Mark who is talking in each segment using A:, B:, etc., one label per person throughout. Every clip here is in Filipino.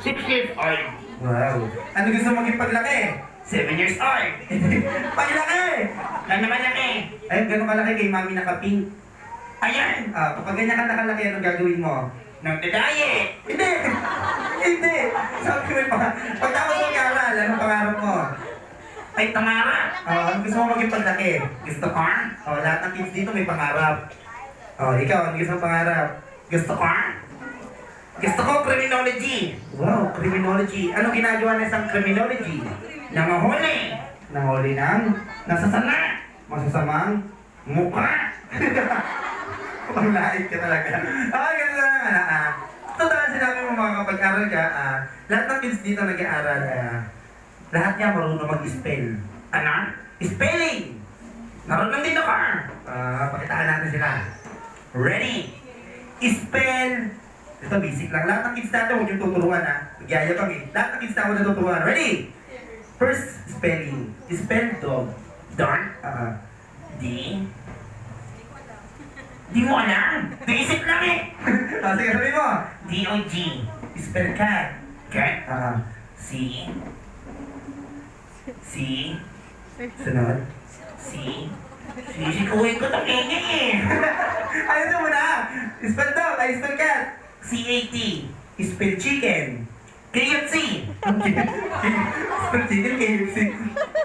A: 6 years old.
B: Wow. Ano gusto mo maging paglaki?
A: 7 years old.
B: Paglaki!
A: Ano malaki?
B: Ay, gano'ng kalaki kay mami naka-pink.
A: Ayan.
B: Kapag ganyan ka nakalaki, anong gagawin mo?
A: Nagdadaye.
B: Hindi! Hindi! Sabi ko pagtapos mo mag-aaral, anong pangarap mo?
A: Ay, tamara.
B: Ano gusto mo maging paglaki?
A: Gusto ko?
B: Lahat ng kids dito may pangarap. Ikaw, ano gusto mong pangarap?
A: Gusto ko? Gusto ko criminology.
B: Wow, criminology. Ano ginagawa ng isang criminology?
A: Nangahuli.
B: Nahuli ng
A: Nasasana.
B: masasamang
A: Mukha.
B: Ang lait ka talaga. Ganun na lang, anak. Totoo, sinabi mo mga kapag-aral ka, lahat ng kids dito nag-aaral, lahat niya marunong mag-spell.
A: Ano?
B: Spelling!
A: Marunong din ako.
B: Pakitaan natin sila.
A: Ready.
B: Spell! Ito, basic lang. Lahat ng kids natin, huwag yung tuturuan, Magyaya kami. Lahat ng kids natin natuturuan. Ready? First, spelling. Spell dog.
A: Don. D. Di mo alam. Basic lang eh.
B: Sige, sabi mo.
A: D-O-G.
B: Spell cat.
A: Okay. C. C.
B: Sunod.
A: C. Sisikuhin ko itong ingay eh.
B: Ayun mo na! Spell dog, spell cat.
A: C-A-T.
B: Spell chicken.
A: KFC.
B: Spell chicken, KFC.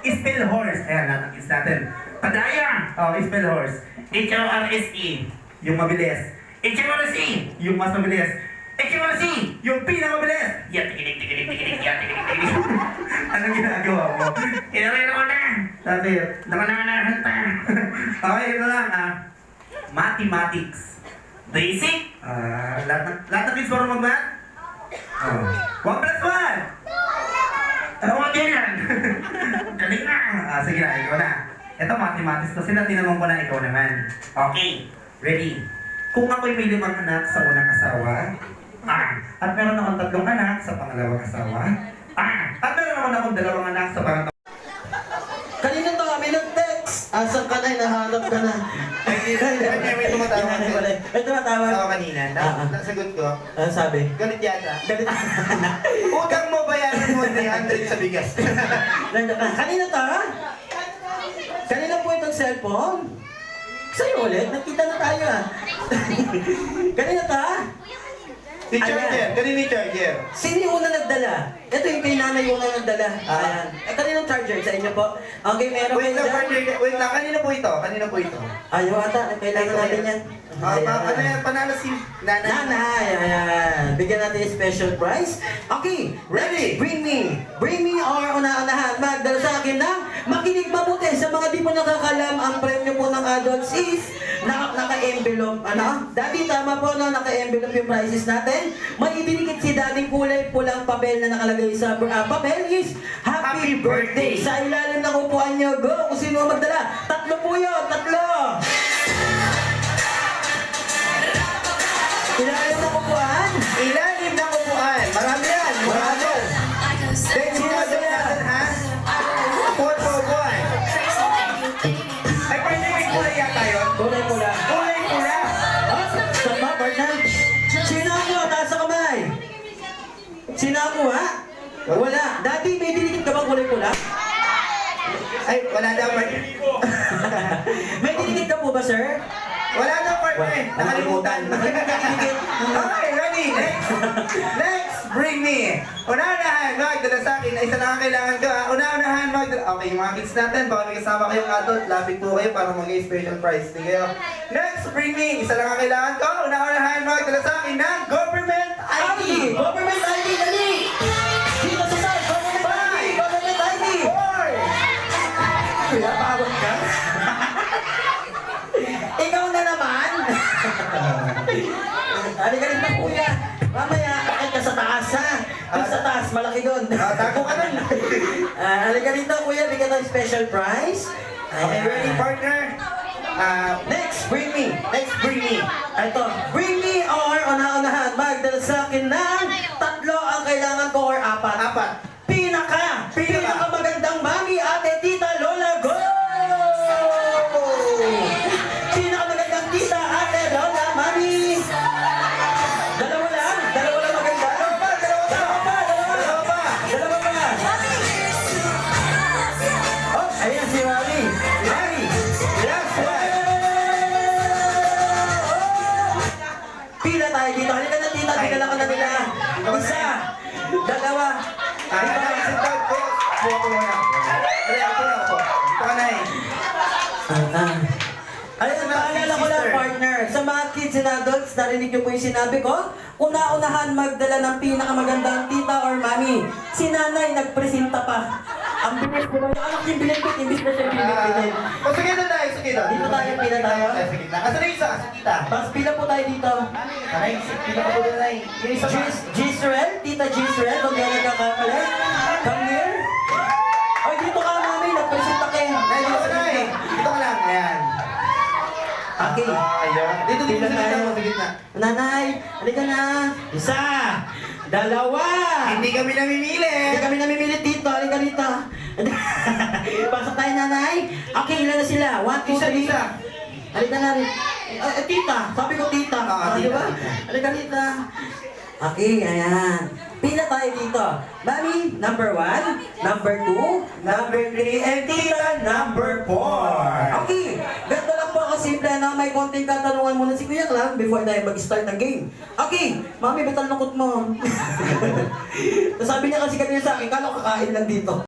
B: Spell horse. Ayan, lahat ng kids natin.
A: Padaya.
B: Spell horse.
A: H-O-R-S-E.
B: Yung mabilis.
A: H-O-R-S-E.
B: Yung mas mabilis.
A: H-O-R-S-E.
B: Yung pinakamabilis.
A: Yan, tigilig, tigilig, tigilig, yan, tigilig, tigilig.
B: Anong ginagawa mo?
A: Inarelo ko na.
B: Sabi,
A: Naman na nakahanta.
B: okay, ito lang mathematics.
A: Basic.
B: Lahat ng kids marunong mag-math? 1 plus 1!
A: Ano din yan? Galing na.
B: Sige na, ikaw na. Ito, mathematics to sila. Tinanong ko na ikaw naman.
A: Okay.
B: Ready? Kung ako'y may 5 anak sa unang asawa, at meron akong 3 anak sa pangalawang asawa, at meron naman akong 2 anak sa pangatawang.
C: Kanina to kami nag-text. Asan ka na? Hinahanap ka na.
D: May tumatawag.
C: May tumatawag.
D: Ako kanina, nasagot ko.
C: Ano sabi?
D: Galit yata.
C: Galit.
D: Utang mo bayaran mo 300 sa bigas.
C: Nandiyan ka. Kanina to ha? Kanina po itong cellphone. Sa'yo ulit. Nakita na tayo ha. Kanina to ha?
D: Si charger, kanina yung charger.
C: Sino yung una nagdala? Ito yung kay nanay yung una nagdala. Ayan. Kaninong charger sa inyo po? Okay, meron
D: Wait
C: kayo
D: lang,
C: dyan?
D: partner. Wait lang, kanina po ito. Kanina po ito.
C: Ayaw ata. Kailangan natin yan.
D: Ano yan, panalo si Nana.
C: Nanay, ayan. Bigyan natin yung special prize. Okay, ready? Bring me or una-unahan. Magdala sa akin ng makinig mabuti sa mga di po nakakalam. Ang premyo po ng adults is naka-envelope. Ano? Daddy, tama po no? Naka-envelope yung prizes natin. May idinikit si daddy kulay pulang papel na nakalagay sa papel is Happy Birthday. Sa ilalim ng upuan nyo, go! Kung sino ang magdala. 3 po yun, 3! Ilalim ng upuan.
D: Ilalim ng upuan. Marami yan. Marami. Thanks mo natin ha. Upuan po upuan. Ay, partner, may kulay yata yun.
C: Kulay pula.
D: Kulay pula.
C: Sama, partner. Sino ako? Taas sa kamay. Sino ako, ha? Wala. Dati, may dinikit ka bang kulay pula?
D: Ay, wala daw partner.
C: May dinikit ka po ba, sir?
D: Wala daw partner. Nakalimutan. Okay, ready. Next, bring me. Una-unahan, magdala sa akin. Isa lang ang kailangan ko ha. Una-unahan, magdala. Okay, yung mga kids natin, baka may kasama kayong adult, lapit po kayo para mag special prize. Sige kayo. Next, bring me. Isa lang ang kailangan ko. Una-unahan, magdala sa akin ng government ID.
C: Government ID, dali! Dito sa side, government ID! Government ID!
D: 4.
C: Pinapawag ka? Ikaw na naman! Halika rin pa, kuya. Mamaya, akit ka sa taas, ha? Doon sa taas, malaki doon.
D: Tago ka nun.
C: Halika rito, kuya. Bigyan tayo special prize.
D: Okay, ready, partner?
C: Next, bring me.
D: Next, bring me.
C: Ito, bring me or una-unahan. Magdala sa akin ng 3 ang kailangan ko or 4.
D: 4.
C: Pinaka magandang mami, ate, tita, lola, go! Pinaka magandang tita, ate, lola, mami. Dalawa lang maganda. Dalawa pa. Isa, dalawa,
D: Nay, sit down po. Puha ko muna. Dali, ako na ako. Dito ka, Nay.
C: Ayun, paalala ko lang, partner. Sa mga kids and adults, narinig niyo po yung sinabi ko, una-unahan magdala ng pinakamagandang tita or mami. Si nanay nagpresenta pa. Ang bilis ko na yung anak yung binibit, imbis na siya binibit.
D: O, sige na tayo, sige na.
C: Dito tayo, pila tayo.
D: Sige na. Asa na yung isa? Sa kita.
C: Tapos pila po tayo dito.
D: Nay, pila ko doon, Nay. Yung isa pa.
C: Gisrel, tita Gisrel, kung di ako nagkakamali. Come here. Oy, dito ka, mami, nagpresenta kayo.
D: Nay, dito ka, Nay. Dito ka lang. Ayan.
C: Okay.
D: Ayan. Dito
C: Pila
D: sa
C: tayo.
D: gitna mo, sa gitna.
C: Nanay, halika na. Isa, dalawa.
D: Hindi kami namimili.
C: Hindi kami namimilit dito. Halika dito. Pasok tayo, nanay. Okay, ilan na sila? 1, 2, 3.
D: Isa.
C: Halika na rin. Tita. Sabi ko tita.
D: Ah,
C: Di
D: tita,
C: ba?
D: tita.
C: Halika dito. Okay, ayan. Pila tayo dito. Mami, number 1, number 2, number 3, and tita, number 4. Okay, ganito lang po kasimple na may konting katanungan muna si Kuya Clam before tayo mag-start ng game. Okay, mami, ba't ang lungkot mo? Sabi niya kasi kanina sa akin, kala ko kakain lang dito.